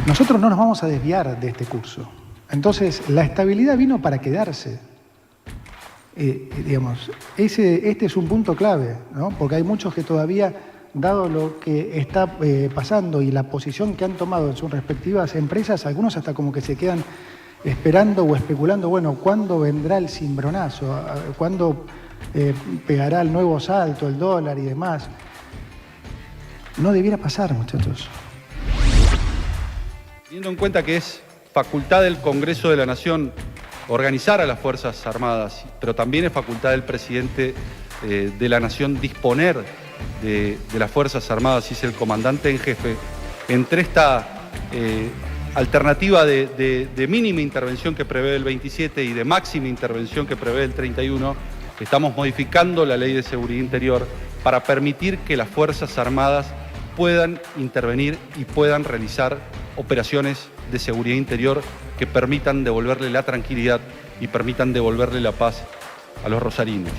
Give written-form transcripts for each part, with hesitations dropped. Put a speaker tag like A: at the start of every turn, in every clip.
A: Nosotros no nos vamos a desviar de este curso. Entonces, la estabilidad vino para quedarse. Digamos, este es un punto clave, ¿no? Porque hay muchos que todavía, dado lo que está pasando y la posición que han tomado en sus respectivas empresas, algunos hasta como que se quedan esperando o especulando, bueno, ¿cuándo vendrá el cimbronazo? ¿Cuándo pegará el nuevo salto, el dólar y demás? No debiera pasar, muchachos.
B: Teniendo en cuenta que es facultad del Congreso de la Nación organizar a las Fuerzas Armadas, pero también es facultad del presidente de la Nación disponer de las Fuerzas Armadas, y es el comandante en jefe, entre esta alternativa de mínima intervención que prevé el 27 y de máxima intervención que prevé el 31, estamos modificando la Ley de Seguridad Interior para permitir que las Fuerzas Armadas puedan intervenir y puedan realizar operaciones de seguridad interior que permitan devolverle la tranquilidad y permitan devolverle la paz a los rosarinos.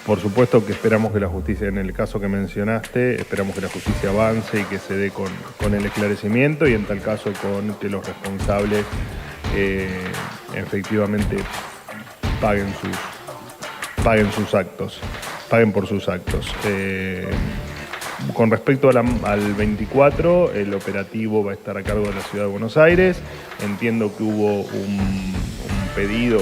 C: Por supuesto que esperamos que la justicia, en el caso que mencionaste, esperamos que la justicia avance y que se dé con el esclarecimiento y en tal caso con que los responsables efectivamente paguen por sus actos. Con respecto al 24, el operativo va a estar a cargo de la Ciudad de Buenos Aires. Entiendo que hubo un pedido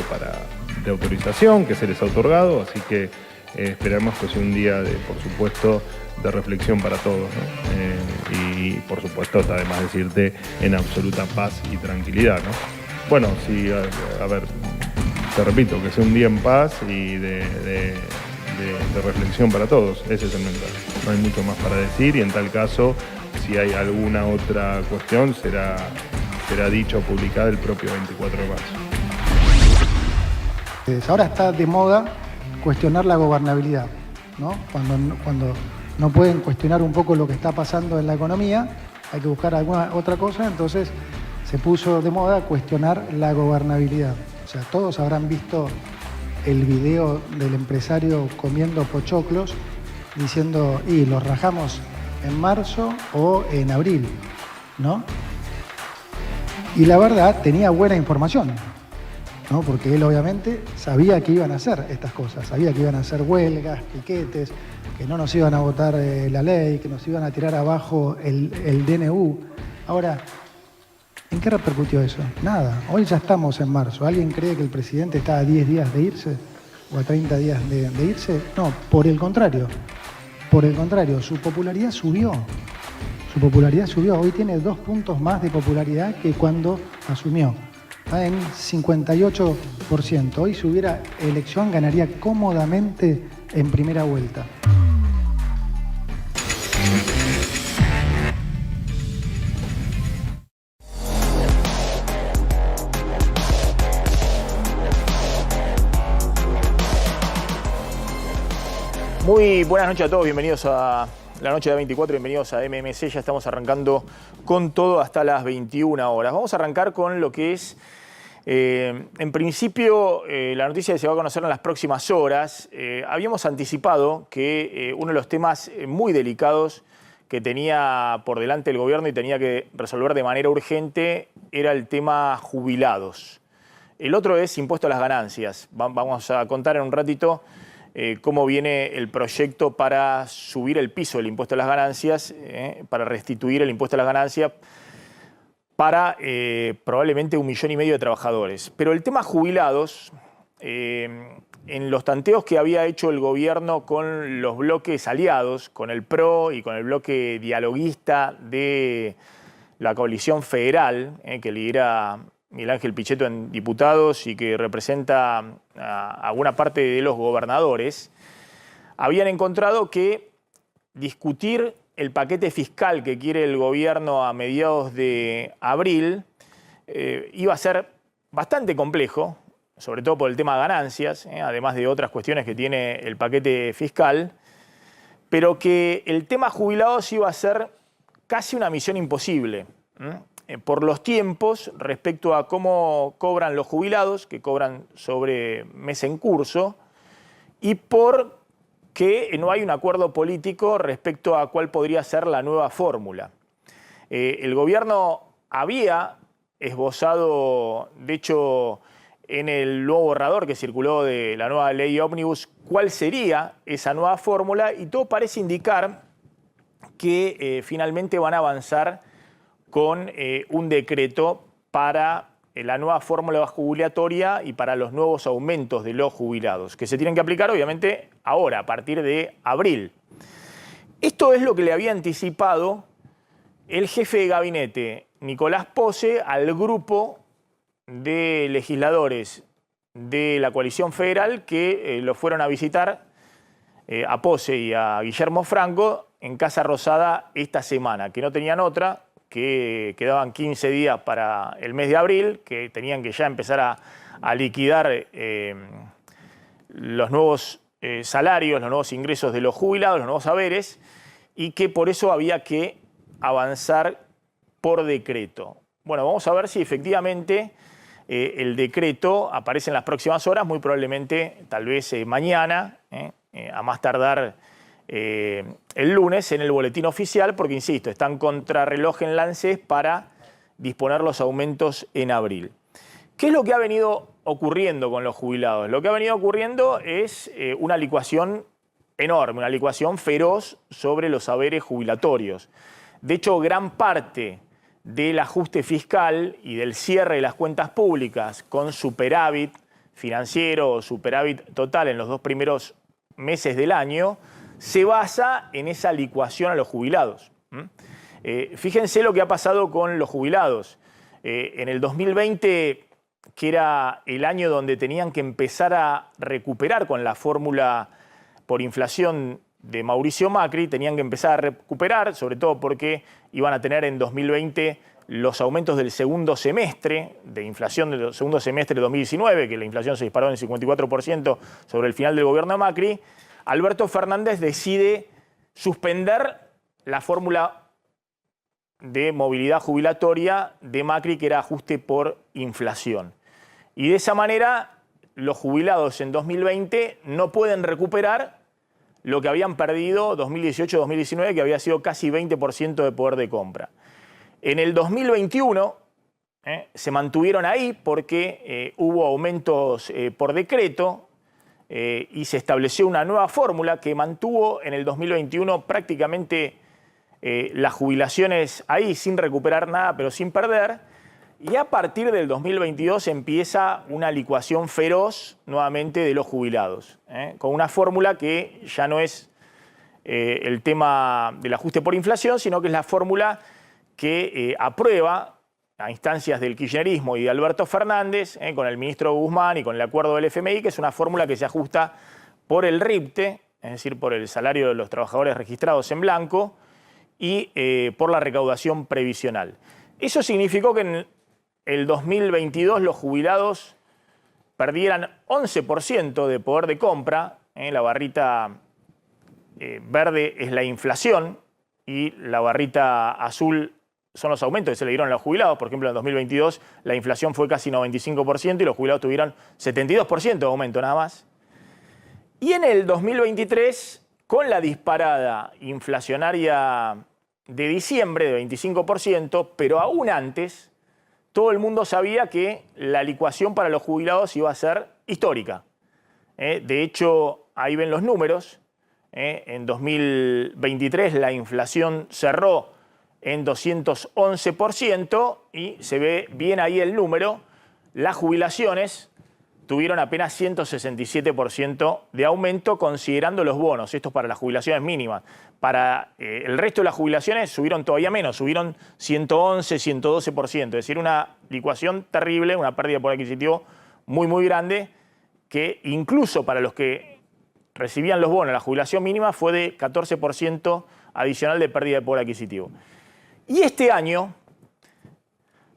C: de autorización que se les ha otorgado, así que esperamos que sea un día, por supuesto, de reflexión para todos, ¿no? Y por supuesto, además decirte, en absoluta paz y tranquilidad, ¿no? Bueno, sí, a ver, te repito, que sea un día en paz y de reflexión para todos. Ese es el mensaje. No hay mucho más para decir y en tal caso, si hay alguna otra cuestión, será dicho o publicada el propio 24 de marzo.
A: Ahora está de moda cuestionar la gobernabilidad, ¿no? Cuando no pueden cuestionar un poco lo que está pasando en la economía, hay que buscar alguna otra cosa, entonces se puso de moda cuestionar la gobernabilidad. O sea, todos habrán visto el video del empresario comiendo pochoclos diciendo, y los rajamos en marzo o en abril, ¿no? Y la verdad, tenía buena información, ¿no? Porque él obviamente sabía que iban a hacer estas cosas, sabía que iban a hacer huelgas, piquetes, que no nos iban a votar la ley, que nos iban a tirar abajo el DNU. Ahora, ¿en qué repercutió eso? Nada, hoy ya estamos en marzo. ¿Alguien cree que el presidente está a 10 días de irse o a 30 días de irse? No, por el contrario, su popularidad subió. Su popularidad subió, hoy tiene 2 puntos más de popularidad que cuando asumió. Está en 58%. Hoy si hubiera elección ganaría cómodamente en primera vuelta.
D: Muy buenas noches a todos, bienvenidos a la noche de 24, bienvenidos a MMC. Ya estamos arrancando con todo hasta las 21 horas. Vamos a arrancar con lo que es, en principio, la noticia que se va a conocer en las próximas horas. Habíamos anticipado que uno de los temas muy delicados que tenía por delante el gobierno y tenía que resolver de manera urgente era el tema jubilados. El otro es impuesto a las ganancias. Vamos a contar en un ratito cómo viene el proyecto para subir el piso del impuesto a las ganancias, para restituir el impuesto a las ganancias para probablemente 1,5 millones de trabajadores. Pero el tema jubilados, en los tanteos que había hecho el gobierno con los bloques aliados, con el PRO y con el bloque dialoguista de la coalición federal, que lidera Miguel Ángel Pichetto en diputados y que representa a buena parte de los gobernadores, habían encontrado que discutir el paquete fiscal que quiere el gobierno a mediados de abril iba a ser bastante complejo, sobre todo por el tema de ganancias, además de otras cuestiones que tiene el paquete fiscal, pero que el tema jubilados iba a ser casi una misión imposible, por los tiempos respecto a cómo cobran los jubilados, que cobran sobre mes en curso, y por que no hay un acuerdo político respecto a cuál podría ser la nueva fórmula. El gobierno había esbozado, de hecho, en el nuevo borrador que circuló de la nueva ley ómnibus, cuál sería esa nueva fórmula, y todo parece indicar que finalmente van a avanzar con un decreto para la nueva fórmula jubilatoria y para los nuevos aumentos de los jubilados, que se tienen que aplicar obviamente ahora, a partir de abril. Esto es lo que le había anticipado el jefe de gabinete, Nicolás Posse, al grupo de legisladores de la coalición federal que lo fueron a visitar, a Posse y a Guillermo Franco, en Casa Rosada esta semana, que no tenían otra, que quedaban 15 días para el mes de abril, que tenían que ya empezar a liquidar los nuevos salarios, los nuevos ingresos de los jubilados, los nuevos saberes, y que por eso había que avanzar por decreto. Bueno, vamos a ver si efectivamente el decreto aparece en las próximas horas, muy probablemente tal vez mañana, a más tardar el lunes en el boletín oficial, porque insisto, están contrarreloj en lances para disponer los aumentos en abril. ¿Qué es lo que ha venido ocurriendo con los jubilados? Lo que ha venido ocurriendo es una licuación enorme, una licuación feroz sobre los saberes jubilatorios. De hecho, gran parte del ajuste fiscal y del cierre de las cuentas públicas con superávit financiero o superávit total en los 2 primeros meses del año se basa en esa licuación a los jubilados. Fíjense lo que ha pasado con los jubilados. En el 2020, que era el año donde tenían que empezar a recuperar con la fórmula por inflación de Mauricio Macri, tenían que empezar a recuperar, sobre todo porque iban a tener en 2020 los aumentos del segundo semestre, de inflación del segundo semestre de 2019, que la inflación se disparó en el 54% sobre el final del gobierno de Macri. Alberto Fernández decide suspender la fórmula de movilidad jubilatoria de Macri, que era ajuste por inflación. Y de esa manera, los jubilados en 2020 no pueden recuperar lo que habían perdido 2018-2019, que había sido casi 20% de poder de compra. En el 2021 se mantuvieron ahí porque hubo aumentos por decreto, y se estableció una nueva fórmula que mantuvo en el 2021 prácticamente las jubilaciones ahí sin recuperar nada, pero sin perder. Y a partir del 2022 empieza una licuación feroz nuevamente de los jubilados, con una fórmula que ya no es el tema del ajuste por inflación, sino que es la fórmula que aprueba a instancias del kirchnerismo y de Alberto Fernández, con el ministro Guzmán y con el acuerdo del FMI, que es una fórmula que se ajusta por el RIPTE, es decir, por el salario de los trabajadores registrados en blanco, y por la recaudación previsional. Eso significó que en el 2022 los jubilados perdieran 11% de poder de compra. La barrita verde es la inflación y la barrita azul son los aumentos que se le dieron a los jubilados. Por ejemplo, en 2022 la inflación fue casi 95% y los jubilados tuvieron 72% de aumento nada más. Y en el 2023, con la disparada inflacionaria de diciembre de 25%, pero aún antes, todo el mundo sabía que la licuación para los jubilados iba a ser histórica. De hecho, ahí ven los números. En 2023 la inflación cerró en 211% y se ve bien ahí el número. Las jubilaciones tuvieron apenas 167% de aumento considerando los bonos. Esto es para las jubilaciones mínimas. Para el resto de las jubilaciones subieron todavía menos, subieron 111, 112%. Es decir, una licuación terrible, una pérdida de poder adquisitivo muy, muy grande, que incluso para los que recibían los bonos, la jubilación mínima fue de 14% adicional de pérdida de poder adquisitivo. Y este año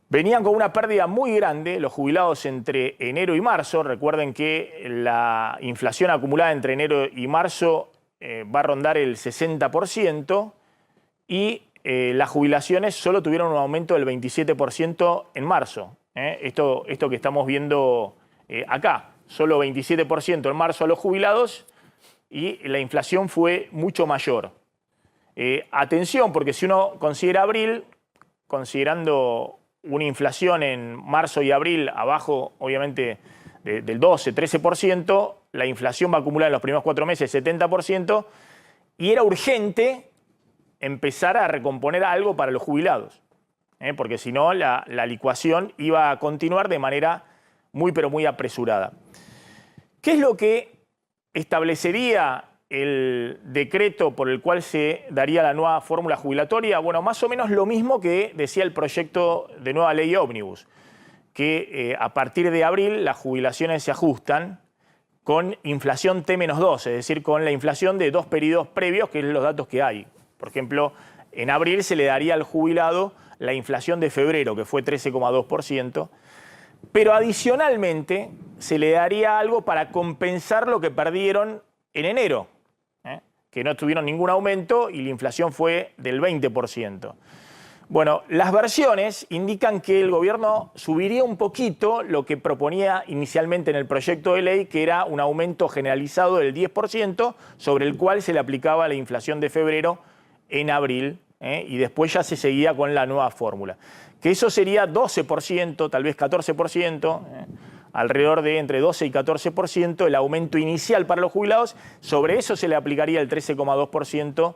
D: venían con una pérdida muy grande los jubilados entre enero y marzo. Recuerden que la inflación acumulada entre enero y marzo va a rondar el 60% y las jubilaciones solo tuvieron un aumento del 27% en marzo. Esto que estamos viendo acá, solo 27% en marzo a los jubilados y la inflación fue mucho mayor. Atención, porque si uno considera abril, considerando una inflación en marzo y abril abajo, obviamente, del 12-13%, la inflación va a acumular en los primeros 4 meses 70%, y era urgente empezar a recomponer algo para los jubilados, porque si no la licuación iba a continuar de manera muy pero muy apresurada. ¿Qué es lo que establecería el decreto por el cual se daría la nueva fórmula jubilatoria? Bueno, más o menos lo mismo que decía el proyecto de nueva ley ómnibus, que a partir de abril las jubilaciones se ajustan con inflación T-2, es decir, con la inflación de 2 periodos previos, que es los datos que hay. Por ejemplo, en abril se le daría al jubilado la inflación de febrero, que fue 13,2%, pero adicionalmente se le daría algo para compensar lo que perdieron en enero, que no tuvieron ningún aumento y la inflación fue del 20%. Bueno, las versiones indican que el gobierno subiría un poquito lo que proponía inicialmente en el proyecto de ley, que era un aumento generalizado del 10%, sobre el cual se le aplicaba la inflación de febrero en abril, y después ya se seguía con la nueva fórmula. Que eso sería 12%, tal vez 14%, alrededor de entre 12 y 14% el aumento inicial para los jubilados. Sobre eso se le aplicaría el 13,2%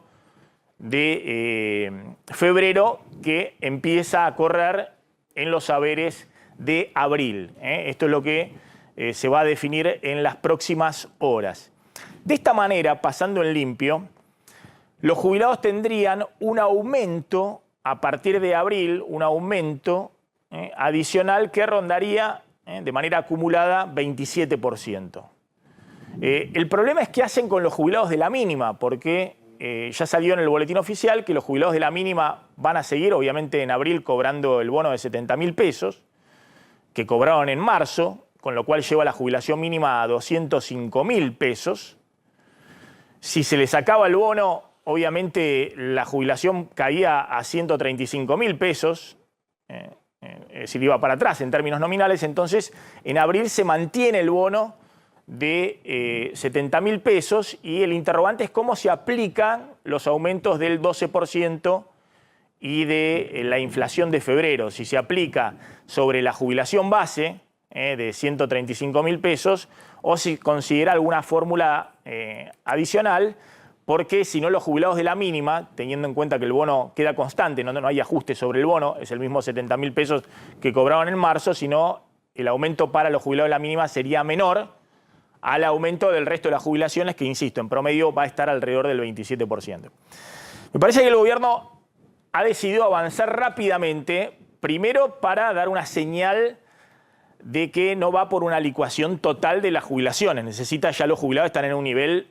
D: de febrero, que empieza a correr en los haberes de abril. Esto es lo que se va a definir en las próximas horas. De esta manera, pasando en limpio, los jubilados tendrían un aumento a partir de abril, un aumento adicional que rondaría de manera acumulada 27%. El problema es qué hacen con los jubilados de la mínima, porque ya salió en el boletín oficial que los jubilados de la mínima van a seguir, obviamente, en abril cobrando el bono de 70.000 pesos, que cobraron en marzo, con lo cual lleva la jubilación mínima a 205.000 pesos. Si se les sacaba el bono, obviamente la jubilación caía a 135.000 pesos, es decir, iba para atrás en términos nominales. Entonces, en abril se mantiene el bono de 70.000 pesos y el interrogante es cómo se aplican los aumentos del 12% y de la inflación de febrero. Si se aplica sobre la jubilación base de 135.000 pesos o si considera alguna fórmula adicional, porque si no los jubilados de la mínima, teniendo en cuenta que el bono queda constante, no hay ajuste sobre el bono, es el mismo 70.000 pesos que cobraban en marzo, sino el aumento para los jubilados de la mínima sería menor al aumento del resto de las jubilaciones, que, insisto, en promedio va a estar alrededor del 27%. Me parece que el gobierno ha decidido avanzar rápidamente, primero para dar una señal de que no va por una licuación total de las jubilaciones. Necesita, ya los jubilados están en un nivel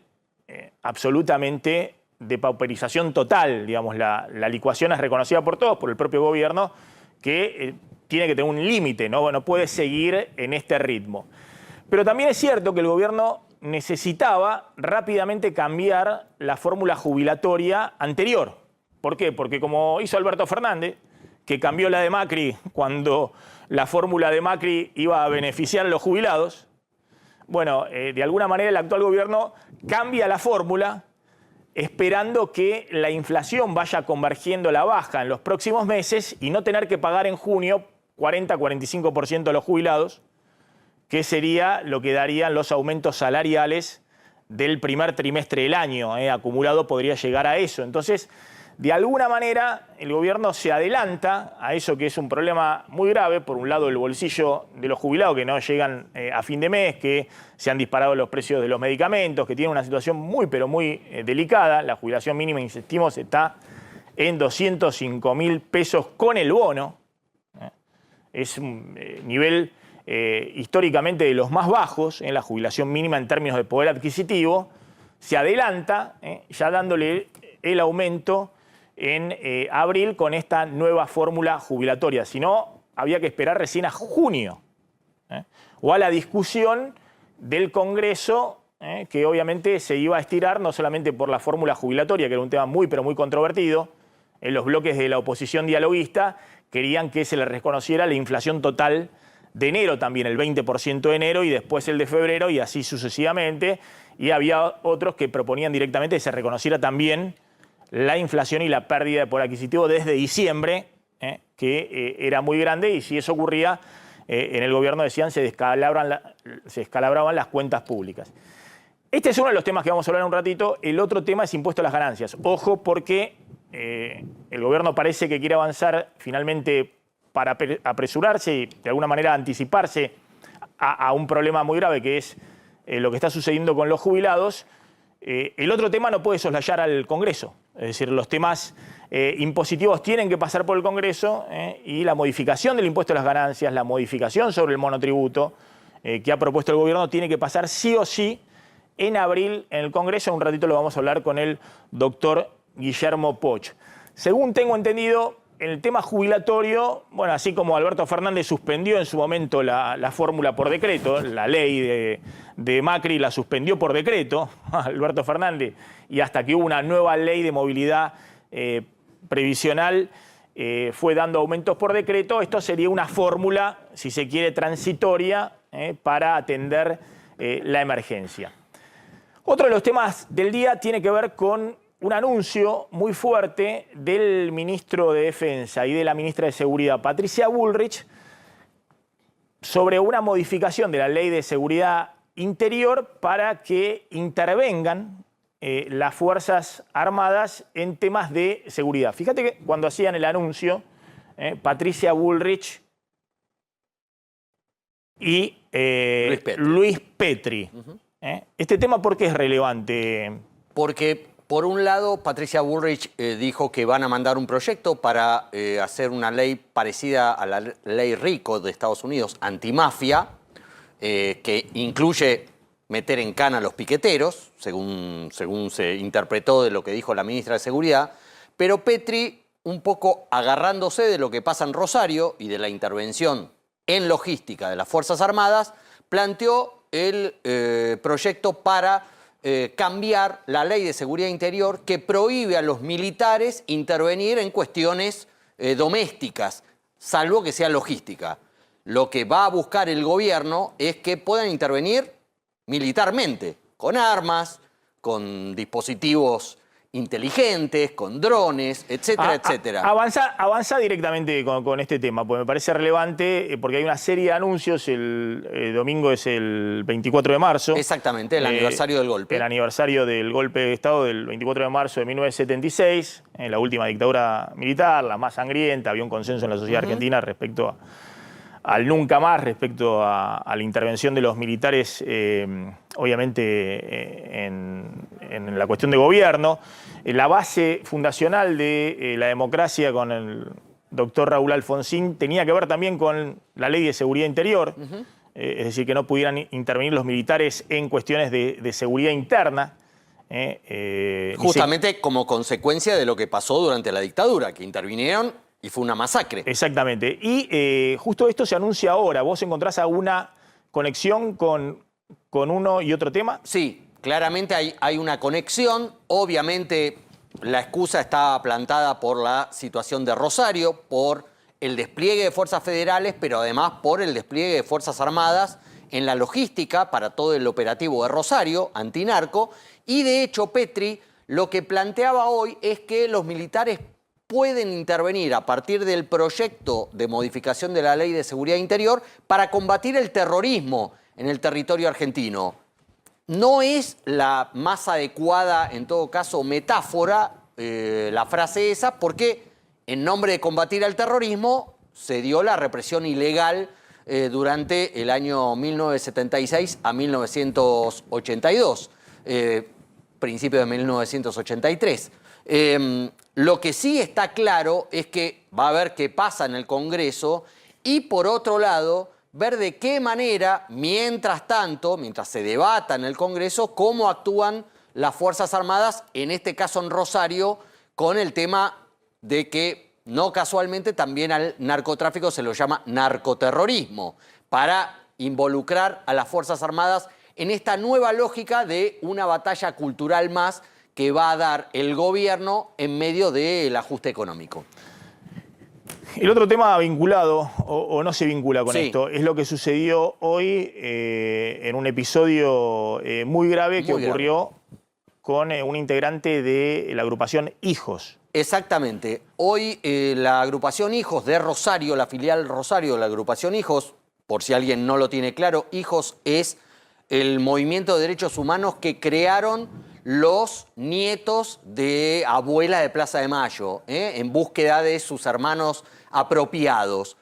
D: absolutamente de pauperización total. Digamos, la licuación es reconocida por todos, por el propio gobierno, que tiene que tener un límite, no puede seguir en este ritmo. Pero también es cierto que el gobierno necesitaba rápidamente cambiar la fórmula jubilatoria anterior. ¿Por qué? Porque como hizo Alberto Fernández, que cambió la de Macri cuando la fórmula de Macri iba a beneficiar a los jubilados, bueno, de alguna manera el actual gobierno cambia la fórmula esperando que la inflación vaya convergiendo a la baja en los próximos meses y no tener que pagar en junio 40-45% a los jubilados, que sería lo que darían los aumentos salariales del primer trimestre del año. Acumulado podría llegar a eso. Entonces, de alguna manera, el gobierno se adelanta a eso, que es un problema muy grave. Por un lado, el bolsillo de los jubilados, que no llegan a fin de mes, que se han disparado los precios de los medicamentos, que tienen una situación muy, pero muy delicada. La jubilación mínima, insistimos, está en 205.000 pesos con el bono. Es un nivel históricamente de los más bajos en la jubilación mínima en términos de poder adquisitivo. Se adelanta, ya dándole el aumento en abril con esta nueva fórmula jubilatoria. Si no, había que esperar recién a junio, o a la discusión del Congreso, que obviamente se iba a estirar no solamente por la fórmula jubilatoria, que era un tema muy pero muy controvertido. Los bloques de la oposición dialoguista querían que se le reconociera la inflación total de enero también, el 20% de enero y después el de febrero y así sucesivamente. Y había otros que proponían directamente que se reconociera también la inflación y la pérdida de poder adquisitivo desde diciembre, que era muy grande, y si eso ocurría, en el gobierno decían se descalabraban las cuentas públicas. Este es uno de los temas que vamos a hablar en un ratito. El otro tema es impuesto a las ganancias. Ojo, porque el gobierno parece que quiere avanzar finalmente para apresurarse y de alguna manera anticiparse a un problema muy grave que es lo que está sucediendo con los jubilados. El otro tema no puede soslayar al Congreso. Es decir, los temas impositivos tienen que pasar por el Congreso, y la modificación del impuesto a las ganancias, la modificación sobre el monotributo que ha propuesto el gobierno tiene que pasar sí o sí en abril en el Congreso. En un ratito lo vamos a hablar con el doctor Guillermo Poch. Según tengo entendido, en el tema jubilatorio, bueno, así como Alberto Fernández suspendió en su momento la fórmula por decreto, la ley de Macri la suspendió por decreto, Alberto Fernández, y hasta que hubo una nueva ley de movilidad previsional, fue dando aumentos por decreto. Esto sería una fórmula, si se quiere, transitoria para atender la emergencia. Otro de los temas del día tiene que ver con un anuncio muy fuerte del ministro de Defensa y de la ministra de Seguridad, Patricia Bullrich, sobre una modificación de la Ley de Seguridad Interior para que intervengan las Fuerzas Armadas en temas de seguridad. Fíjate que cuando hacían el anuncio, Patricia Bullrich y Luis Petri. Este tema, ¿por qué es relevante?
E: Porque, por un lado, Patricia Bullrich dijo que van a mandar un proyecto para hacer una ley parecida a la ley RICO de Estados Unidos, antimafia, que incluye meter en cana a los piqueteros, según se interpretó de lo que dijo la ministra de Seguridad. Pero Petri, un poco agarrándose de lo que pasa en Rosario y de la intervención en logística de las Fuerzas Armadas, planteó el proyecto para cambiar la Ley de Seguridad Interior que prohíbe a los militares intervenir en cuestiones domésticas, salvo que sea logística. Lo que va a buscar el gobierno es que puedan intervenir militarmente, con armas, con dispositivos inteligentes, con drones, etcétera, etcétera.
D: Avanza directamente con este tema, porque me parece relevante, porque hay una serie de anuncios. El domingo es el 24 de marzo.
E: Exactamente, el aniversario del golpe.
D: El aniversario del golpe de Estado del 24 de marzo de 1976, en la última dictadura militar, la más sangrienta. Había un consenso en la sociedad argentina respecto al nunca más, respecto a la intervención de los militares, obviamente en la cuestión de gobierno. La base fundacional de la democracia con el doctor Raúl Alfonsín tenía que ver también con la Ley de Seguridad Interior, es decir, que no pudieran intervenir los militares en cuestiones de seguridad interna.
E: Justamente como consecuencia de lo que pasó durante la dictadura, que intervinieron y fue una masacre.
D: Exactamente. Y justo esto se anuncia ahora. ¿Vos encontrás alguna conexión con uno y otro tema?
E: Sí, claramente hay una conexión. Obviamente la excusa está plantada por la situación de Rosario, por el despliegue de fuerzas federales, pero además por el despliegue de Fuerzas Armadas en la logística para todo el operativo de Rosario, antinarco. Y de hecho, Petri lo que planteaba hoy es que los militares pueden intervenir a partir del proyecto de modificación de la Ley de Seguridad Interior para combatir el terrorismo en el territorio argentino. No es la más adecuada, en todo caso, metáfora, la frase esa, porque en nombre de combatir el terrorismo se dio la represión ilegal durante el año 1976 a 1982, principio de 1983. Lo que sí está claro es que va a ver qué pasa en el Congreso y, por otro lado, ver de qué manera, mientras tanto, mientras se debata en el Congreso, cómo actúan las Fuerzas Armadas, en este caso en Rosario, con el tema de que no casualmente también al narcotráfico se lo llama narcoterrorismo, para involucrar a las Fuerzas Armadas en esta nueva lógica de una batalla cultural más que va a dar el gobierno en medio del ajuste económico.
D: El otro tema vinculado, o no se vincula con
E: Sí.
D: esto, es lo que sucedió hoy en un episodio muy grave que
E: Muy
D: ocurrió con un integrante de la agrupación Hijos.
E: Exactamente. Hoy la agrupación Hijos de Rosario, la filial Rosario de la agrupación Hijos, por si alguien no lo tiene claro, Hijos es el movimiento de derechos humanos que crearon los nietos de abuela de Plaza de Mayo, en búsqueda de sus hermanos apropiados,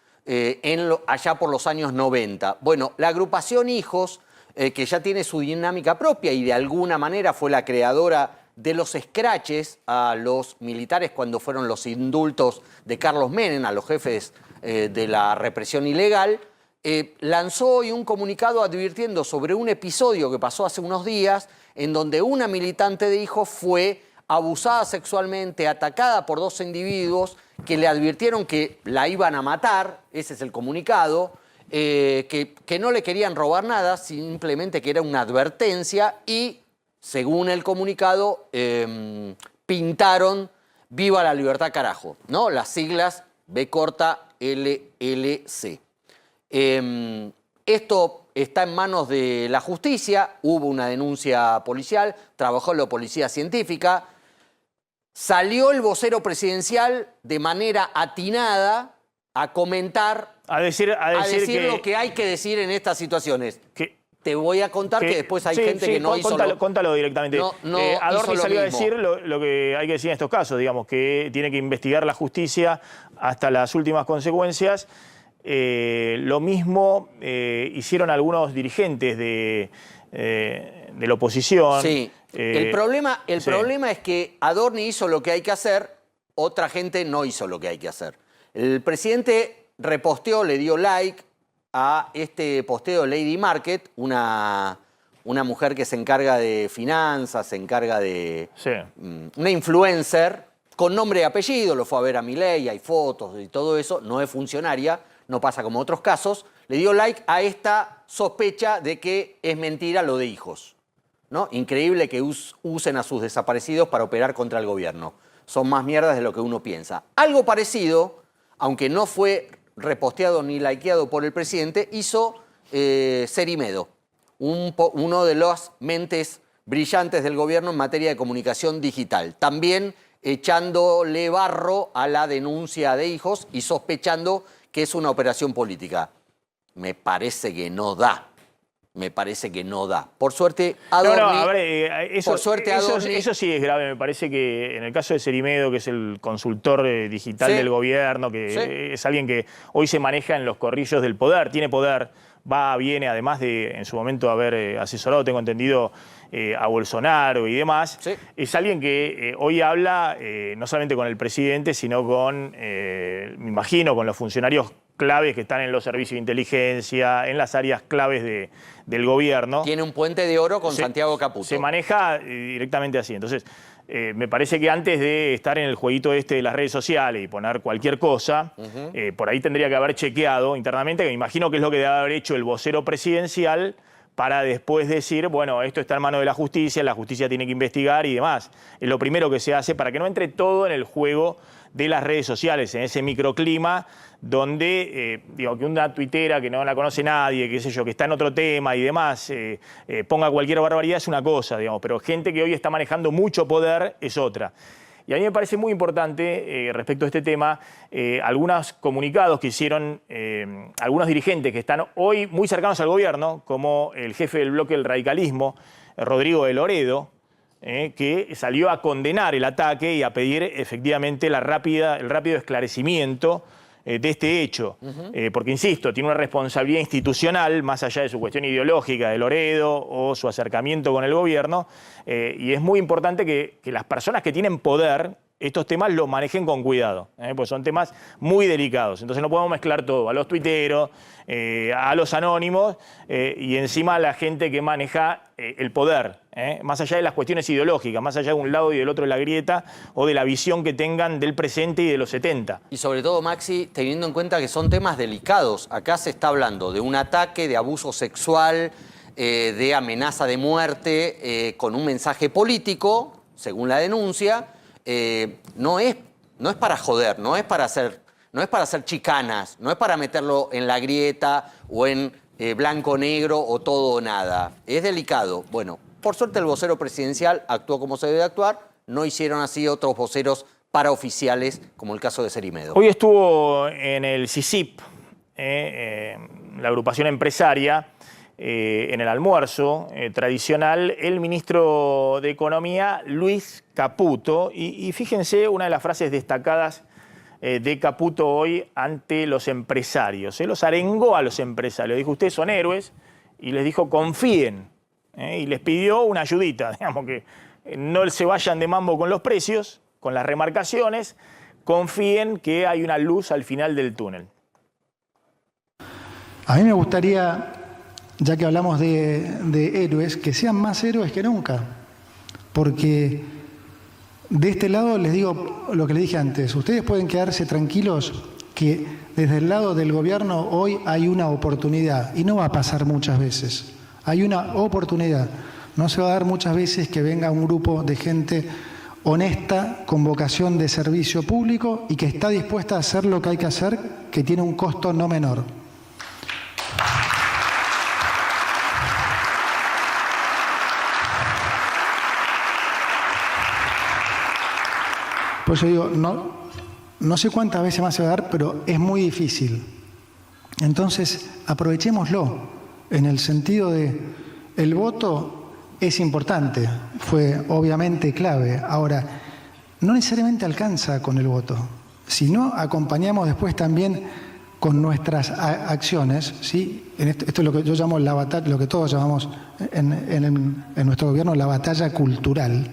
E: allá por los años 90. Bueno, la agrupación Hijos, que ya tiene su dinámica propia y de alguna manera fue la creadora de los escraches a los militares cuando fueron los indultos de Carlos Menem, a los jefes de la represión ilegal, lanzó hoy un comunicado advirtiendo sobre un episodio que pasó hace unos días en donde una militante de Hijos fue abusada sexualmente, atacada por dos individuos que le advirtieron que la iban a matar, ese es el comunicado, que no le querían robar nada, simplemente que era una advertencia y, según el comunicado, pintaron Viva la Libertad Carajo, ¿no? Las siglas B corta LLC. Esto está en manos de la justicia, hubo una denuncia policial, trabajó la policía científica, salió el vocero presidencial de manera atinada a comentar,
D: A decir
E: lo que hay que decir en estas situaciones.
D: que
E: Te voy a contar que después hay gente que no hizo
D: Contalo directamente.
E: no
D: Adorni
E: hizo lo
D: salió a
E: mismo.
D: decir lo que hay que decir en estos casos, digamos, que tiene que investigar la justicia hasta las últimas consecuencias. Lo mismo hicieron algunos dirigentes de la oposición.
E: Sí. El problema es que Adorni hizo lo que hay que hacer, otra gente no hizo lo que hay que hacer. El presidente reposteó, le dio like a este posteo de Lady Market, una mujer que se encarga de finanzas, se encarga de...
D: Sí.
E: Una influencer con nombre y apellido, lo fue a ver a Milei, hay fotos y todo eso, no es funcionaria, no pasa como otros casos, le dio like a esta sospecha de que es mentira lo de Hijos, ¿no? Increíble que usen a sus desaparecidos para operar contra el gobierno. Son más mierdas de lo que uno piensa. Algo parecido, aunque no fue reposteado ni likeado por el presidente, hizo Cerimedo, uno de las mentes brillantes del gobierno en materia de comunicación digital. También echándole barro a la denuncia de Hijos y sospechando que es una operación política. Me parece que no da. Me parece que no da. Por suerte, Adorni...
D: Eso sí es grave. Me parece que en el caso de Cerimedo, que es el consultor digital
E: Sí.
D: del gobierno, que
E: Sí.
D: es alguien que hoy se maneja en los corrillos del poder, tiene poder, va, viene, además de en su momento haber asesorado, tengo entendido, a Bolsonaro y demás,
E: Sí.
D: es alguien que hoy habla no solamente con el presidente, sino con, me imagino, con los funcionarios claves que están en los servicios de inteligencia, en las áreas claves del gobierno.
E: Tiene un puente de oro con Santiago Caputo.
D: Se maneja directamente así. Entonces, me parece que antes de estar en el jueguito este de las redes sociales y poner cualquier cosa, por ahí tendría que haber chequeado internamente, que me imagino que es lo que debe haber hecho el vocero presidencial para después decir, bueno, esto está en manos de la justicia tiene que investigar y demás. Es lo primero que se hace para que no entre todo en el juego de las redes sociales, en ese microclima donde, digo, que una tuitera que no la conoce nadie, qué sé yo, que está en otro tema y demás, ponga cualquier barbaridad es una cosa, digamos, pero gente que hoy está manejando mucho poder es otra. Y a mí me parece muy importante, respecto a este tema, algunos comunicados que hicieron algunos dirigentes que están hoy muy cercanos al gobierno, como el jefe del bloque del radicalismo, Rodrigo de Loredo, que salió a condenar el ataque y a pedir efectivamente el rápido esclarecimiento de este hecho. Porque, insisto, tiene una responsabilidad institucional, más allá de su cuestión ideológica de Loredo o su acercamiento con el gobierno, y es muy importante que las personas que tienen poder estos temas los manejen con cuidado, pues son temas muy delicados. Entonces no podemos mezclar todo, a los tuiteros, a los anónimos y encima a la gente que maneja el poder, más allá de las cuestiones ideológicas, más allá de un lado y del otro de la grieta o de la visión que tengan del presente y de los 70.
E: Y sobre todo, Maxi, teniendo en cuenta que son temas delicados. Acá se está hablando de un ataque, de abuso sexual, de amenaza de muerte, con un mensaje político, según la denuncia. No es para joder, no es para hacer chicanas, no es para meterlo en la grieta o en blanco-negro o todo o nada. Es delicado. Bueno, por suerte el vocero presidencial actuó como se debe actuar, no hicieron así otros voceros paraoficiales, como el caso de Cerimedo.
D: Hoy estuvo en el CICIP, la agrupación empresaria, en el almuerzo tradicional, el ministro de Economía, Luis Caputo. Y fíjense una de las frases destacadas de Caputo hoy ante los empresarios. Los arengó a los empresarios. Dijo, ustedes son héroes, y les dijo, confíen. Y les pidió una ayudita, digamos, que no se vayan de mambo con los precios, con las remarcaciones, confíen que hay una luz al final del túnel.
A: A mí me gustaría, ya que hablamos de héroes, que sean más héroes que nunca. Porque de este lado les digo lo que les dije antes, ustedes pueden quedarse tranquilos que desde el lado del gobierno hoy hay una oportunidad, y no va a pasar muchas veces. Hay una oportunidad. No se va a dar muchas veces que venga un grupo de gente honesta, con vocación de servicio público y que está dispuesta a hacer lo que hay que hacer, que tiene un costo no menor. Por eso digo, no sé cuántas veces más se va a dar, pero es muy difícil. Entonces, aprovechémoslo en el sentido de el voto es importante, fue obviamente clave. Ahora, no necesariamente alcanza con el voto. Si no acompañamos después también con nuestras acciones, ¿sí? Esto es lo que yo llamo la batalla, lo que todos llamamos en nuestro gobierno la batalla cultural.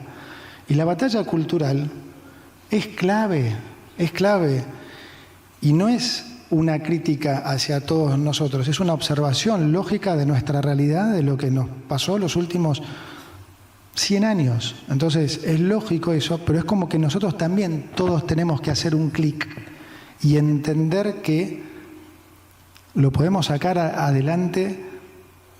A: Y la batalla cultural es clave, y no es una crítica hacia todos nosotros, es una observación lógica de nuestra realidad, de lo que nos pasó los últimos 100 años. Entonces, es lógico eso, pero es como que nosotros también todos tenemos que hacer un clic y entender que lo podemos sacar adelante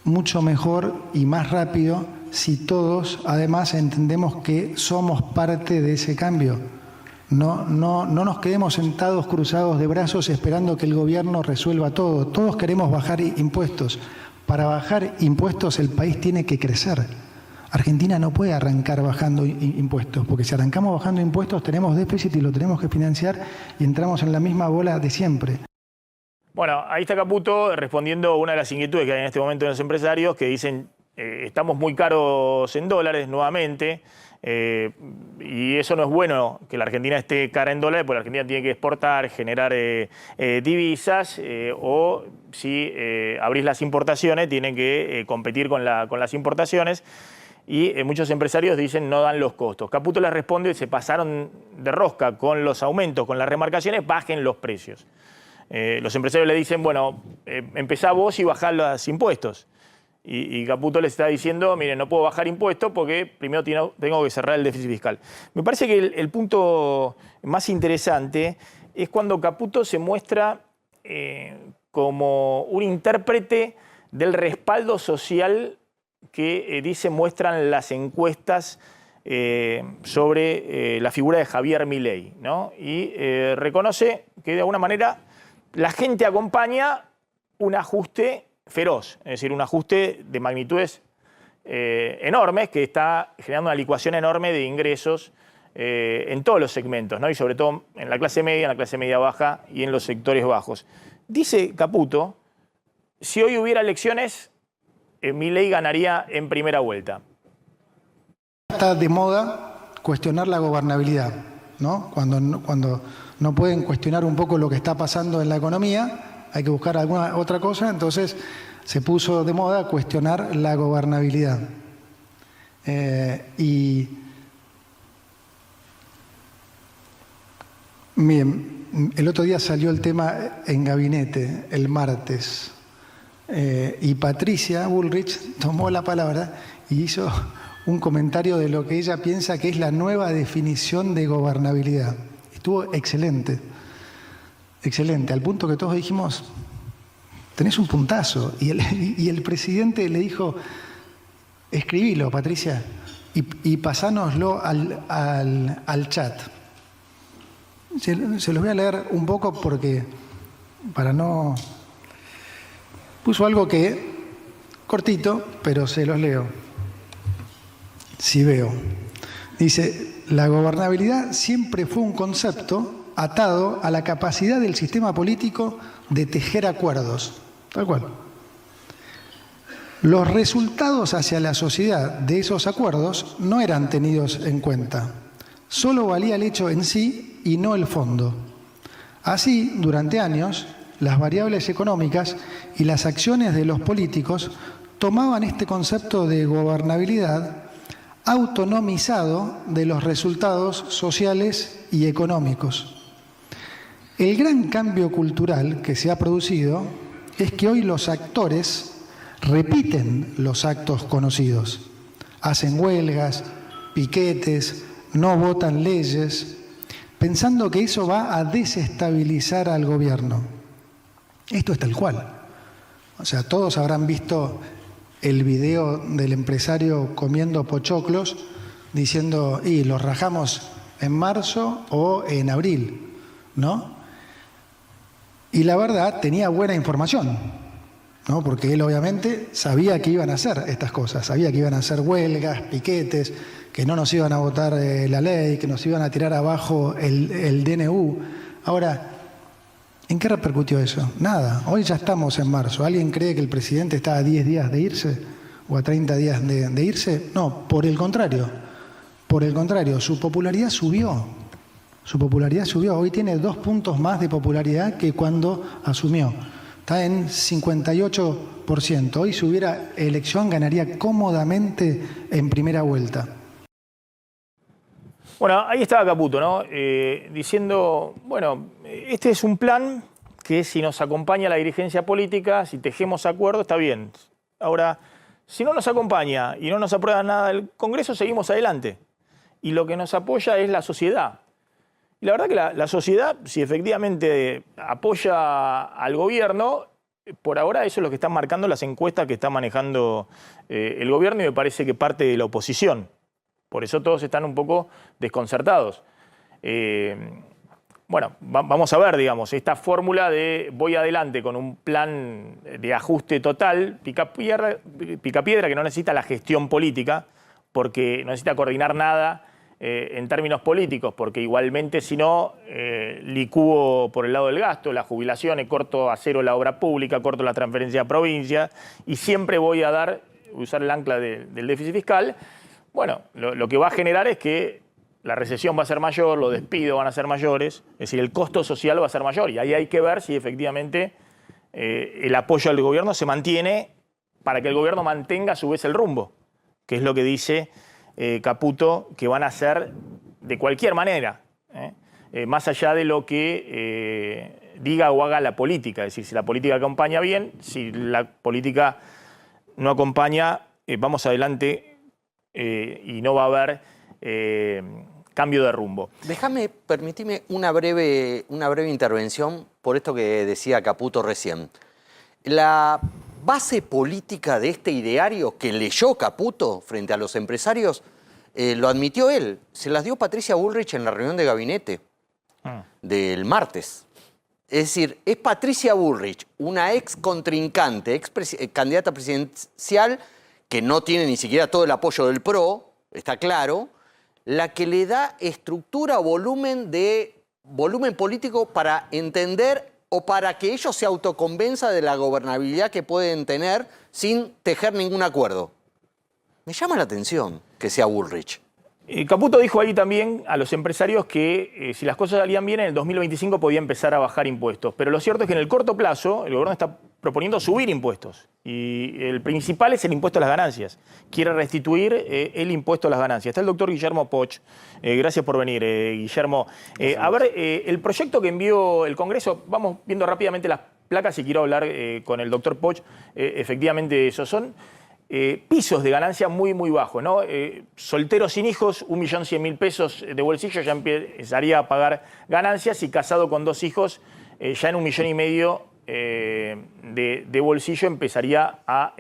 A: mucho mejor y más rápido si todos además entendemos que somos parte de ese cambio. No nos quedemos sentados cruzados de brazos esperando que el gobierno resuelva todo. Todos queremos bajar impuestos. Para bajar impuestos el país tiene que crecer. Argentina no puede arrancar bajando impuestos, porque si arrancamos bajando impuestos tenemos déficit y lo tenemos que financiar y entramos en la misma bola de siempre.
D: Bueno, ahí está Caputo respondiendo a una de las inquietudes que hay en este momento en los empresarios que dicen estamos muy caros en dólares nuevamente. Y eso no es bueno que la Argentina esté cara en dólares, porque la Argentina tiene que exportar, generar divisas, o si abrís las importaciones, tienen que competir con las importaciones. Y muchos empresarios dicen no dan los costos. Caputo les responde, se pasaron de rosca con los aumentos, con las remarcaciones, bajen los precios. Los empresarios le dicen, bueno, empezá vos y bajá los impuestos. Y Caputo les está diciendo, miren, no puedo bajar impuestos porque primero tengo que cerrar el déficit fiscal. Me parece que el punto más interesante es cuando Caputo se muestra como un intérprete del respaldo social que muestran las encuestas sobre la figura de Javier Milei, ¿no? Y reconoce que de alguna manera la gente acompaña un ajuste feroz, es decir, un ajuste de magnitudes enormes que está generando una licuación enorme de ingresos en todos los segmentos, ¿no? Y sobre todo en la clase media baja y en los sectores bajos. Dice Caputo, si hoy hubiera elecciones, Milei ganaría en primera vuelta.
A: Está de moda cuestionar la gobernabilidad, ¿no? Cuando no pueden cuestionar un poco lo que está pasando en la economía, hay que buscar alguna otra cosa, entonces se puso de moda cuestionar la gobernabilidad. Y Bien, el otro día salió el tema en gabinete, el martes, y Patricia Bullrich tomó la palabra y hizo un comentario de lo que ella piensa que es la nueva definición de gobernabilidad. Estuvo excelente, excelente, al punto que todos dijimos, tenés un puntazo. Y el presidente le dijo, escribilo, Patricia, y pasánoslo al chat. Se los voy a leer un poco porque, para no... Puso algo que, cortito, pero se los leo. Si veo. Dice, la gobernabilidad siempre fue un concepto atado a la capacidad del sistema político de tejer acuerdos. Tal cual. Los resultados hacia la sociedad de esos acuerdos no eran tenidos en cuenta. Solo valía el hecho en sí y no el fondo. Así, durante años, las variables económicas y las acciones de los políticos tomaban este concepto de gobernabilidad autonomizado de los resultados sociales y económicos. El gran cambio cultural que se ha producido es que hoy los actores repiten los actos conocidos. Hacen huelgas, piquetes, no votan leyes, pensando que eso va a desestabilizar al gobierno. Esto es tal cual. O sea, todos habrán visto el video del empresario comiendo pochoclos diciendo, y los rajamos en marzo o en abril, ¿no? Y la verdad, tenía buena información, ¿no? Porque él obviamente sabía que iban a hacer estas cosas, sabía que iban a hacer huelgas, piquetes, que no nos iban a votar la ley, que nos iban a tirar abajo el DNU. Ahora, ¿en qué repercutió eso? Nada, hoy ya estamos en marzo. ¿Alguien cree que el presidente está a 10 días de irse o a 30 días de irse? No, por el contrario, su popularidad subió. Su popularidad subió, hoy tiene 2 puntos más de popularidad que cuando asumió. Está en 58%. Hoy si hubiera elección ganaría cómodamente en primera vuelta.
D: Bueno, ahí estaba Caputo, ¿no? Diciendo, bueno, este es un plan que si nos acompaña la dirigencia política, si tejemos acuerdos, está bien. Ahora, si no nos acompaña y no nos aprueba nada del Congreso, seguimos adelante. Y lo que nos apoya es la sociedad. Y la verdad que la sociedad, si efectivamente apoya al gobierno, por ahora eso es lo que están marcando las encuestas que está manejando el gobierno y me parece que parte de la oposición. Por eso todos están un poco desconcertados. Bueno, vamos a ver, digamos, esta fórmula de voy adelante con un plan de ajuste total, picapiedra que no necesita la gestión política, porque no necesita coordinar nada en términos políticos, porque igualmente si no, licúo por el lado del gasto, las jubilaciones, corto a cero la obra pública, corto la transferencia a provincia y siempre voy a usar el ancla del déficit fiscal. Bueno, lo que va a generar es que la recesión va a ser mayor, los despidos van a ser mayores, es decir, el costo social va a ser mayor y ahí hay que ver si efectivamente el apoyo al gobierno se mantiene para que el gobierno mantenga a su vez el rumbo, que es lo que dice Caputo, que van a hacer de cualquier manera, más allá de lo que diga o haga la política, es decir, si la política acompaña bien, si la política no acompaña, vamos adelante y no va a haber cambio de rumbo.
E: Permitime una breve intervención por esto que decía Caputo recién. La base política de este ideario que leyó Caputo frente a los empresarios, lo admitió él, se las dio Patricia Bullrich en la reunión de gabinete del martes. Es decir, es Patricia Bullrich, una ex contrincante, candidata presidencial, que no tiene ni siquiera todo el apoyo del PRO, está claro, la que le da estructura o volumen político para entender o para que ellos se autoconvenza de la gobernabilidad que pueden tener sin tejer ningún acuerdo. Me llama la atención que sea Bullrich.
D: Caputo dijo ahí también a los empresarios que si las cosas salían bien en el 2025 podía empezar a bajar impuestos. Pero lo cierto es que en el corto plazo el gobierno está proponiendo subir impuestos. Y el principal es el impuesto a las ganancias. Quiere restituir el impuesto a las ganancias. Está el doctor Guillermo Poch. Gracias por venir, Guillermo. A ver, el proyecto que envió el Congreso, vamos viendo rápidamente las placas y quiero hablar con el doctor Poch. Efectivamente, esos son pisos de ganancia muy, muy bajos, ¿no? Soltero sin hijos, 1.100.000 pesos de bolsillo ya empezaría a pagar ganancias, y casado con 2 hijos, ya en 1,5 millones de bolsillo empezaría a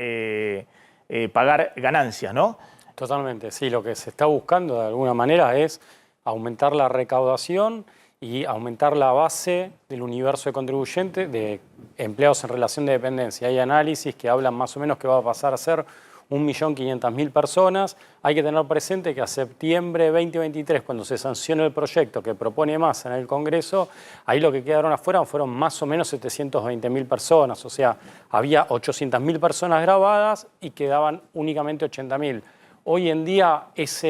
D: pagar ganancias, ¿no?
F: Totalmente, sí. Lo que se está buscando de alguna manera es aumentar la recaudación y aumentar la base del universo de contribuyentes de empleados en relación de dependencia. Hay análisis que hablan más o menos que va a pasar a ser 1.500.000 personas. Hay que tener presente que a septiembre 2023, cuando se sancione el proyecto que propone Massa en el Congreso, ahí lo que quedaron afuera fueron más o menos 720.000 personas. O sea, había 800.000 personas grabadas y quedaban únicamente 80.000. Hoy en día esa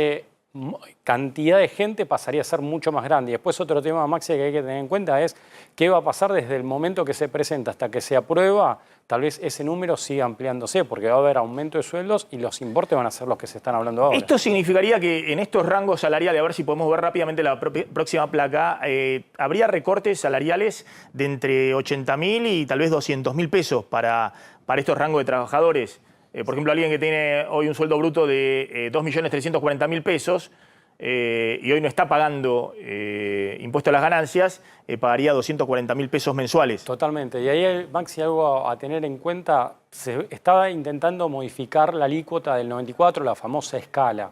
F: cantidad de gente pasaría a ser mucho más grande. Y después otro tema, Maxi, que hay que tener en cuenta es qué va a pasar desde el momento que se presenta hasta que se aprueba. Tal vez ese número siga ampliándose porque va a haber aumento de sueldos y los importes van a ser los que se están hablando ahora.
D: Esto significaría que en estos rangos salariales, a ver si podemos ver rápidamente la próxima placa, habría recortes salariales de entre 80.000 y tal vez 200.000 pesos para estos rangos de trabajadores. Por ejemplo, alguien que tiene hoy un sueldo bruto de 2.340.000 pesos y hoy no está pagando impuesto a las ganancias, pagaría 240.000 pesos mensuales.
F: Totalmente. Y ahí, Maxi, algo a tener en cuenta, se estaba intentando modificar la alícuota del 94, la famosa escala.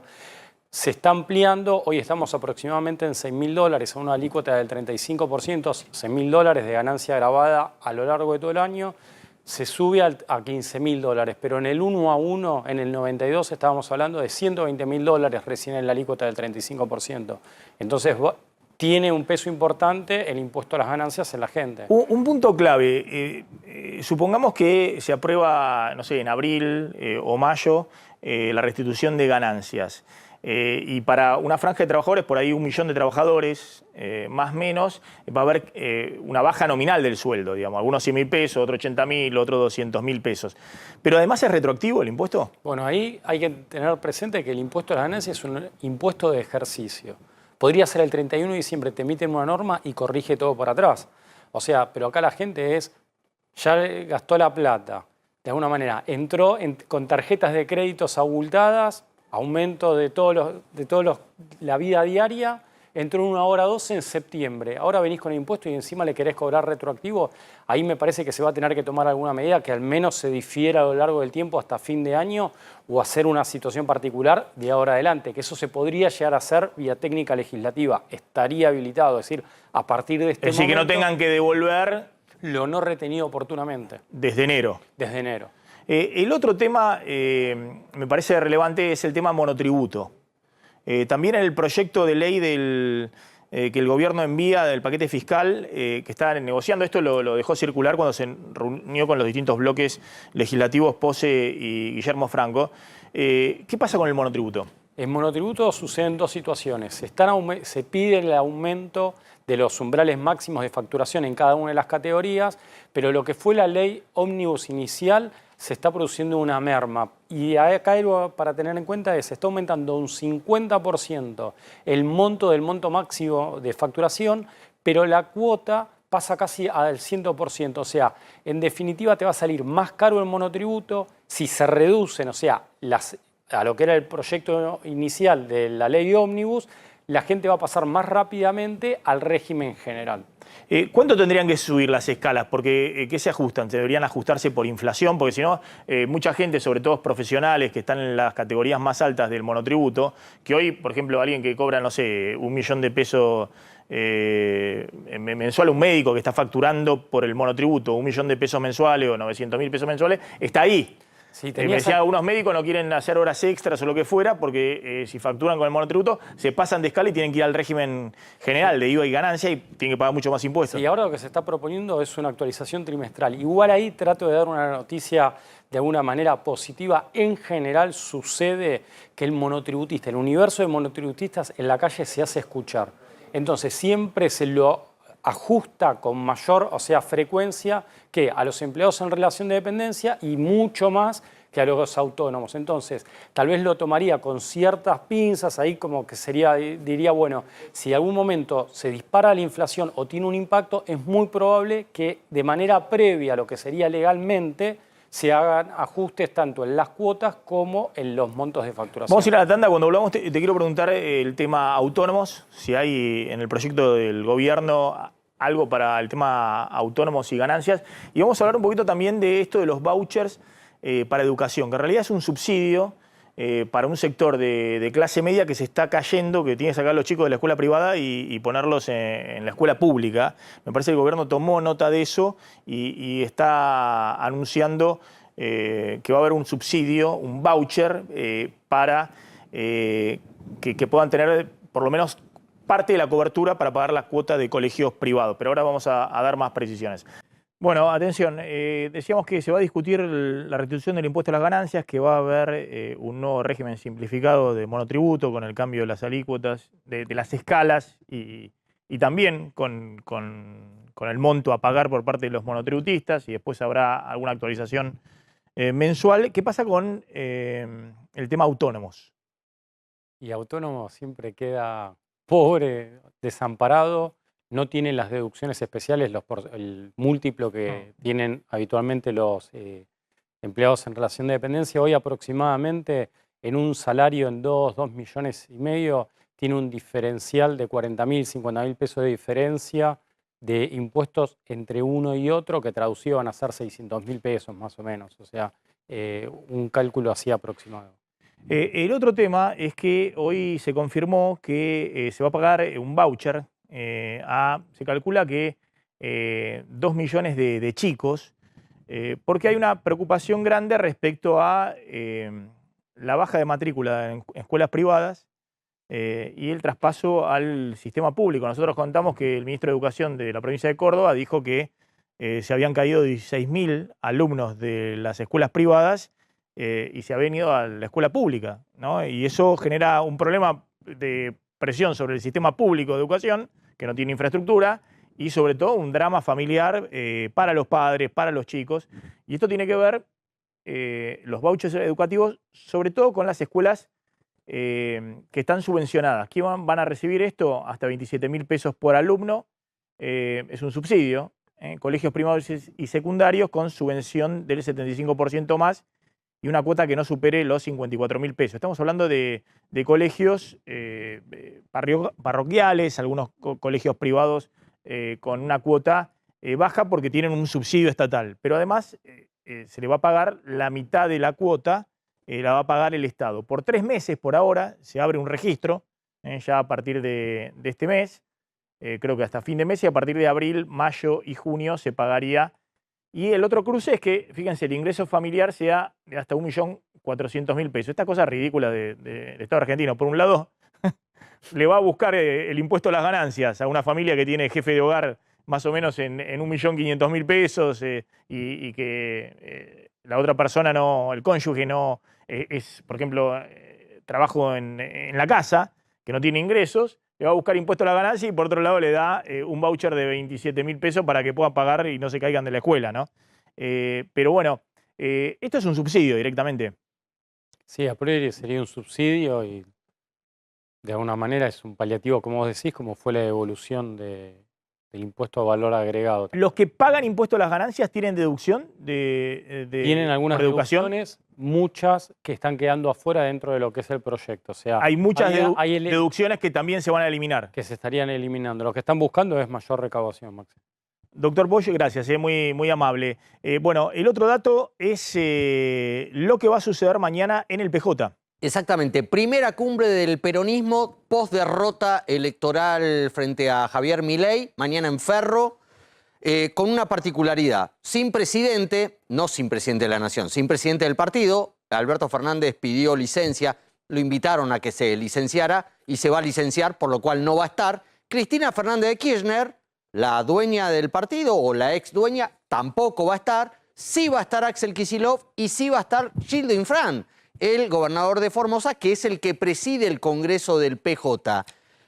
F: Se está ampliando, hoy estamos aproximadamente en $6.000, a una alícuota del 35%, $6.000 de ganancia grabada a lo largo de todo el año. Se sube a $15.000, pero en el 1 a 1, en el 92, estábamos hablando de $120.000 recién en la alícuota del 35%. Entonces, tiene un peso importante el impuesto a las ganancias en la gente.
D: Un punto clave, supongamos que se aprueba, no sé, en abril o mayo, la restitución de ganancias. Y para una franja de trabajadores, por ahí 1 millón de trabajadores, más o menos, va a haber una baja nominal del sueldo, digamos. Algunos 100.000 pesos, otros 80.000, otros 200.000 pesos. Pero además es retroactivo el impuesto.
F: Bueno, ahí hay que tener presente que el impuesto a las ganancias es un impuesto de ejercicio. Podría ser el 31 de diciembre, te emiten una norma y corrige todo por atrás. O sea, pero acá la gente ya gastó la plata, de alguna manera, entró con tarjetas de créditos abultadas, aumento de la vida diaria, entró en 1 hora 12 en septiembre. Ahora venís con el impuesto y encima le querés cobrar retroactivo. Ahí me parece que se va a tener que tomar alguna medida que al menos se difiera a lo largo del tiempo hasta fin de año o hacer una situación particular de ahora adelante, que eso se podría llegar a hacer vía técnica legislativa. Estaría habilitado, es decir, a partir de este momento...
D: Es decir, que no tengan que devolver...
F: lo no retenido oportunamente.
D: Desde enero.
F: Desde enero.
D: El otro tema, me parece relevante, es el tema monotributo. También en el proyecto de ley que el gobierno envía del paquete fiscal, que está negociando, esto lo dejó circular cuando se reunió con los distintos bloques legislativos, Pose y Guillermo Franco. ¿Qué pasa con el monotributo?
F: En monotributo suceden 2 situaciones. Se pide el aumento de los umbrales máximos de facturación en cada una de las categorías, pero lo que fue la ley ómnibus inicial se está produciendo una merma. Y acá algo para tener en cuenta es que se está aumentando un 50% el monto del monto máximo de facturación, pero la cuota pasa casi al 100%. O sea, en definitiva te va a salir más caro el monotributo si se reducen, o sea, a lo que era el proyecto inicial de la ley ómnibus, la gente va a pasar más rápidamente al régimen general.
D: ¿Cuánto tendrían que subir las escalas? Porque ¿qué se ajustan? ¿Deberían ajustarse por inflación? Porque si no, mucha gente, sobre todo profesionales que están en las categorías más altas del monotributo, que hoy, por ejemplo, alguien que cobra, no sé, 1 millón de pesos mensual, un médico que está facturando por el monotributo 1 millón de pesos mensuales o 900.000 pesos mensuales, está ahí.
F: Sí,
D: me decía, algunos médicos no quieren hacer horas extras o lo que fuera porque si facturan con el monotributo se pasan de escala y tienen que ir al régimen general de IVA y ganancia y tienen que pagar mucho más impuestos.
F: Y ahora lo que se está proponiendo es una actualización trimestral. Igual ahí trato de dar una noticia de alguna manera positiva. En general sucede que el universo de monotributistas en la calle se hace escuchar. Entonces siempre se lo ajusta con mayor, o sea, frecuencia que a los empleados en relación de dependencia y mucho más que a los autónomos. Entonces, tal vez lo tomaría con ciertas pinzas, ahí como que sería, diría, bueno, si en algún momento se dispara la inflación o tiene un impacto, es muy probable que de manera previa a lo que sería legalmente se hagan ajustes tanto en las cuotas como en los montos de facturación.
D: Vamos a ir a la tanda. Cuando hablamos, te quiero preguntar el tema autónomos, si hay en el proyecto del gobierno algo para el tema autónomos y ganancias. Y vamos a hablar un poquito también de esto de los vouchers para educación, que en realidad es un subsidio para un sector de clase media que se está cayendo, que tiene que sacar a los chicos de la escuela privada y ponerlos en la escuela pública. Me parece que el gobierno tomó nota de eso y está anunciando que va a haber un subsidio, un voucher para que puedan tener por lo menos parte de la cobertura para pagar las cuotas de colegios privados. Pero ahora vamos a dar más precisiones. Bueno, atención, decíamos que se va a discutir la restitución del impuesto a las ganancias, que va a haber un nuevo régimen simplificado de monotributo con el cambio de las alícuotas, de las escalas y también con el monto a pagar por parte de los monotributistas, y después habrá alguna actualización mensual. ¿Qué pasa con el tema autónomos?
F: Y autónomo siempre queda pobre, desamparado. No tienen las deducciones especiales, el múltiplo que tienen habitualmente los empleados en relación de dependencia. Hoy aproximadamente en un salario en 2 millones y medio tiene un diferencial de 40.000, 50.000 pesos de diferencia de impuestos entre uno y otro, que traducido van a ser 600.000 pesos más o menos. O sea, un cálculo así aproximado.
D: El otro tema es que hoy se confirmó que se va a pagar un voucher se calcula que 2 millones de chicos, porque hay una preocupación grande respecto a la baja de matrícula en escuelas privadas y el traspaso al sistema público. Nosotros contamos que el ministro de Educación de la provincia de Córdoba dijo que se habían caído 16.000 alumnos de las escuelas privadas y se habían ido a la escuela pública, ¿no? Y eso genera un problema de presión sobre el sistema público de educación, que no tiene infraestructura, y sobre todo un drama familiar para los padres, para los chicos. Y esto tiene que ver, los vouchers educativos, sobre todo con las escuelas que están subvencionadas. ¿Quién van a recibir esto? Hasta 27.000 pesos por alumno. Es un subsidio. Colegios primarios y secundarios con subvención del 75% más y una cuota que no supere los 54.000 pesos. Estamos hablando de colegios parroquiales, algunos colegios privados con una cuota baja porque tienen un subsidio estatal. Pero además se le va a pagar la mitad de la cuota, la va a pagar el Estado. Por 3 meses por ahora se abre un registro, ya a partir de este mes, creo que hasta fin de mes, y a partir de abril, mayo y junio se pagaría. Y el otro cruce es que, fíjense, el ingreso familiar sea de hasta 1.400.000 pesos. Esta cosa ridícula del Estado argentino. Por un lado, le va a buscar el impuesto a las ganancias a una familia que tiene jefe de hogar más o menos en 1.500.000 pesos y que la otra persona, no, el cónyuge no es, por ejemplo, trabajo en la casa, que no tiene ingresos. Le va a buscar impuesto a la ganancia y por otro lado le da un voucher de 27.000 pesos para que puedan pagar y no se caigan de la escuela, ¿no? Pero bueno, esto es un subsidio directamente.
F: Sí, a priori sería un subsidio y de alguna manera es un paliativo, como vos decís, como fue la devolución del impuesto a valor agregado.
D: ¿Los que pagan impuesto a las ganancias tienen deducción
F: tienen algunas
D: por educación?
F: deducciones, muchas que están quedando afuera dentro de lo que es el proyecto. O sea,
D: hay muchas
F: hay
D: deducciones que también se van a eliminar.
F: que se estarían eliminando. Lo que están buscando es mayor recaudación, Maxi.
D: Doctor Bosch, gracias, muy, muy amable. Bueno, el otro dato es lo que va a suceder mañana en el PJ.
E: Exactamente. Primera cumbre del peronismo post derrota electoral frente a Javier Milei, mañana en Ferro, con una particularidad. Sin presidente, no sin presidente de la Nación, sin presidente del partido. Alberto Fernández pidió licencia, lo invitaron a que se licenciara y se va a licenciar, por lo cual no va a estar. Cristina Fernández de Kirchner, la dueña del partido o la ex dueña, tampoco va a estar. Sí va a estar Axel Kicillof y sí va a estar Gildo Infran, el gobernador de Formosa, que es el que preside el Congreso del PJ.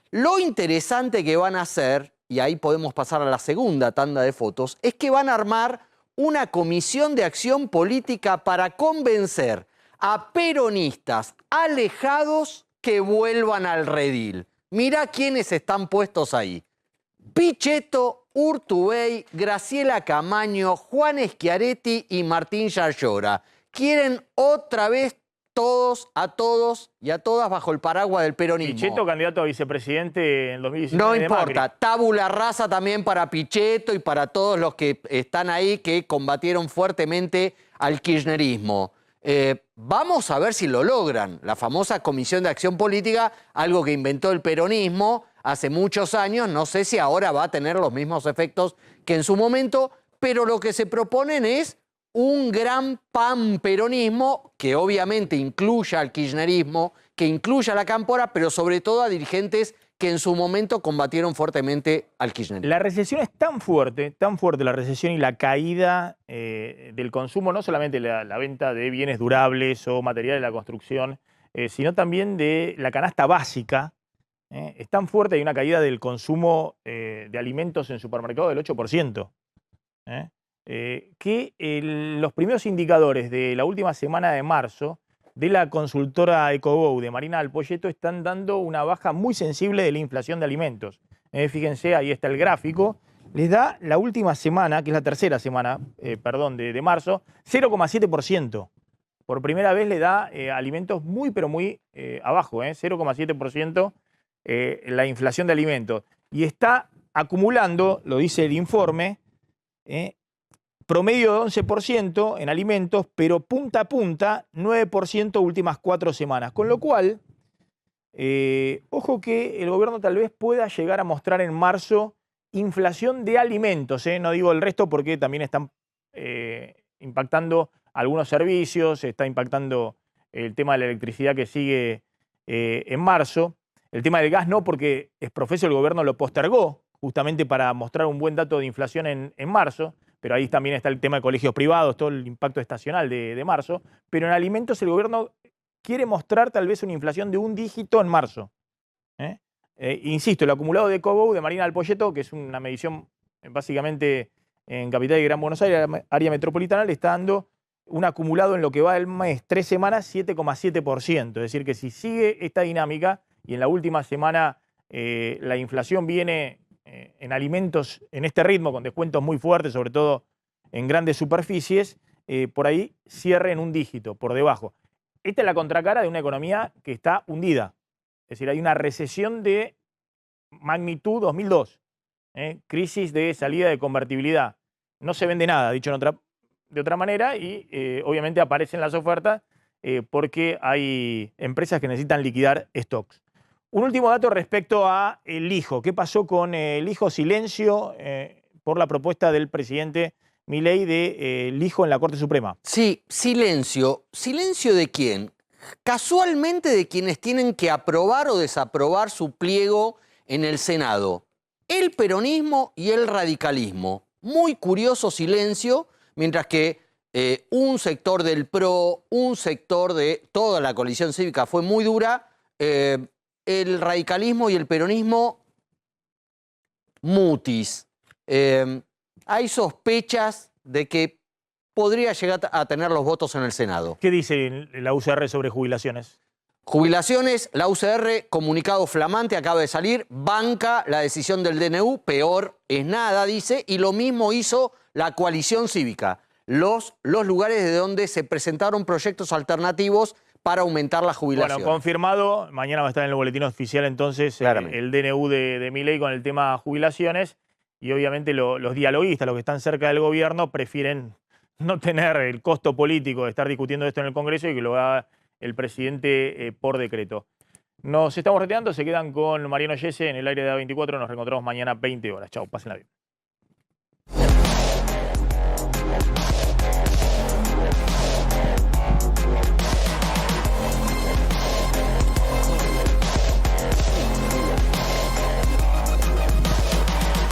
E: Lo interesante que van a hacer y ahí podemos pasar a la segunda tanda de fotos, es que van a armar una comisión de acción política para convencer a peronistas alejados que vuelvan al redil. Mirá quiénes están puestos ahí. Pichetto, Urtubey, Graciela Camaño, Juan Schiaretti y Martín Yarlora. Quieren otra vez a todos y a todas bajo el paraguas del peronismo.
D: Pichetto, candidato a vicepresidente en 2019.
E: No importa, tabula rasa también para Pichetto y para todos los que están ahí que combatieron fuertemente al kirchnerismo. Vamos a ver si lo logran. La famosa Comisión de Acción Política, algo que inventó el peronismo hace muchos años, no sé si ahora va a tener los mismos efectos que en su momento, pero lo que se proponen es un gran panperonismo que obviamente incluya al kirchnerismo, que incluya a la cámpora, pero sobre todo a dirigentes que en su momento combatieron fuertemente al kirchnerismo.
D: La recesión es tan fuerte la recesión y la caída del consumo, no solamente la venta de bienes durables o materiales de la construcción, sino también de la canasta básica. Es tan fuerte, hay una caída del consumo de alimentos en supermercados del 8%. Que los primeros indicadores de la última semana de marzo de la consultora Ecogo de Marina Alpoyeto están dando una baja muy sensible de la inflación de alimentos. Fíjense, ahí está el gráfico. Les da la última semana, que es la tercera semana, de marzo, 0,7%. Por primera vez le da alimentos muy, pero muy abajo, 0,7% la inflación de alimentos. Y está acumulando, lo dice el informe, promedio de 11% en alimentos, pero punta a punta, 9% últimas 4 semanas. Con lo cual, ojo que el gobierno tal vez pueda llegar a mostrar en marzo inflación de alimentos. No digo el resto porque también están impactando algunos servicios, está impactando el tema de la electricidad que sigue en marzo. El tema del gas no, porque es profeso el gobierno lo postergó justamente para mostrar un buen dato de inflación en marzo. Pero ahí también está el tema de colegios privados, todo el impacto estacional de marzo. Pero en alimentos el gobierno quiere mostrar tal vez una inflación de un dígito en marzo. Insisto, el acumulado de Ecogo de Marina Alpoyeto, que es una medición básicamente en Capital y Gran Buenos Aires, área metropolitana, le está dando un acumulado en lo que va del mes 3 semanas, 7,7%. Es decir, que si sigue esta dinámica y en la última semana la inflación viene en alimentos en este ritmo, con descuentos muy fuertes, sobre todo en grandes superficies, por ahí cierre en un dígito, por debajo. Esta es la contracara de una economía que está hundida. Es decir, hay una recesión de magnitud 2002, crisis de salida de convertibilidad. No se vende nada, dicho de otra manera, y obviamente aparecen las ofertas porque hay empresas que necesitan liquidar stocks. Un último dato respecto a el hijo. ¿Qué pasó con el hijo silencio por la propuesta del presidente Milei del hijo en la Corte Suprema?
E: Sí, silencio. ¿Silencio de quién? Casualmente de quienes tienen que aprobar o desaprobar su pliego en el Senado. El peronismo y el radicalismo. Muy curioso silencio, mientras que un sector del PRO, un sector de toda la coalición cívica fue muy dura. El radicalismo y el peronismo, mutis. Hay sospechas de que podría llegar a tener los votos en el Senado.
D: ¿Qué dice la UCR sobre jubilaciones?
E: Jubilaciones, la UCR, comunicado flamante, acaba de salir, banca la decisión del DNU, peor es nada, dice, y lo mismo hizo la coalición cívica. Los lugares de donde se presentaron proyectos alternativos para aumentar la jubilación.
D: Bueno, confirmado, mañana va a estar en el boletín oficial entonces el DNU de Milei con el tema jubilaciones, y obviamente los dialoguistas, los que están cerca del gobierno, prefieren no tener el costo político de estar discutiendo esto en el Congreso y que lo haga el presidente por decreto. Nos estamos retirando, se quedan con Mariano Yese en el aire de A24, nos reencontramos mañana 20 horas. Chau, pásenla bien.